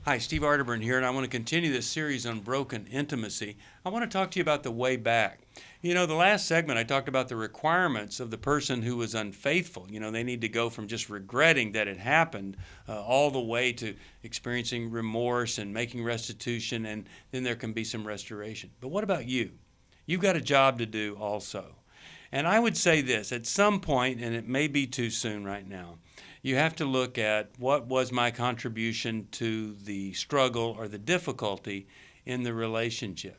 Hi, Steve Arterburn here, and I want to continue this series on broken intimacy. I want to talk to you about the way back. The last segment I talked about the requirements of the person who was unfaithful. They need to go from just regretting that it happened all the way to experiencing remorse and making restitution, and then there can be some restoration. But what about you? You've got a job to do also. And I would say this at some point, and it may be too soon right now, you have to look at what was my contribution to the struggle or the difficulty in the relationship.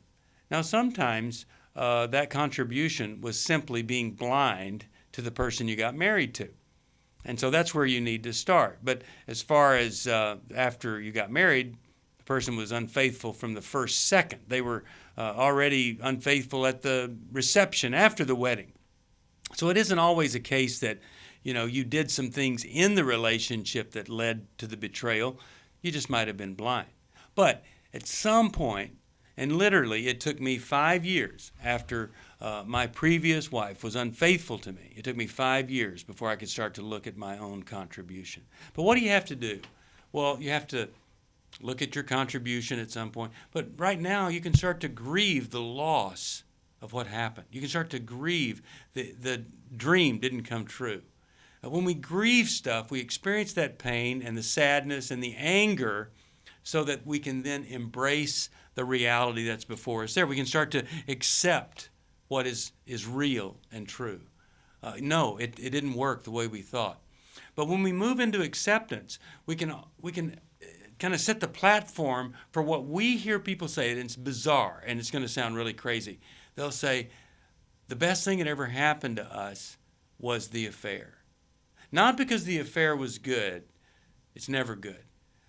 Now, sometimes that contribution was simply being blind to the person you got married to. And so that's where you need to start. But as far as after you got married, the person was unfaithful from the first second. They were already unfaithful at the reception after the wedding. So it isn't always a case that, you did some things in the relationship that led to the betrayal. You just might have been blind. But at some point, and literally it took me 5 years after my previous wife was unfaithful to me. It took me 5 years before I could start to look at my own contribution. But what do you have to do? Well, you have to look at your contribution at some point. But right now, you can start to grieve the loss of what happened. You can start to grieve the dream didn't come true. When we grieve stuff, we experience that pain and the sadness and the anger so that we can then embrace the reality that's before us there. We can start to accept what is real and true. No, it didn't work the way we thought. But when we move into acceptance, we can kind of set the platform for what we hear people say, and it's bizarre, and it's going to sound really crazy. They'll say, the best thing that ever happened to us was the affair. Not because the affair was good, it's never good,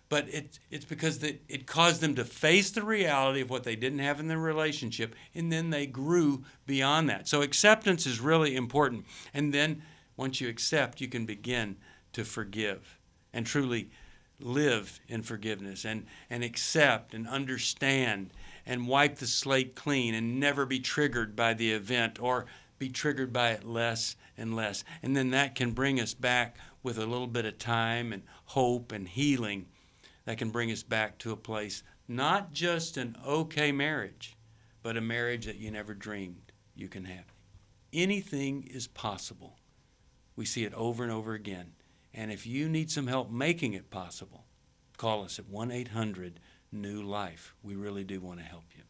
but it's because it caused them to face the reality of what they didn't have in their relationship, and then they grew beyond that. So acceptance is really important. And then once you accept, you can begin to forgive and truly live in forgiveness and accept and understand and wipe the slate clean and never be triggered by the event or be triggered by it less and less. And then that can bring us back with a little bit of time and hope and healing that can bring us back to a place, not just an okay marriage, but a marriage that you never dreamed you can have. Anything is possible. We see it over and over again. And if you need some help making it possible, call us at 1-800-NEW-LIFE. We really do want to help you.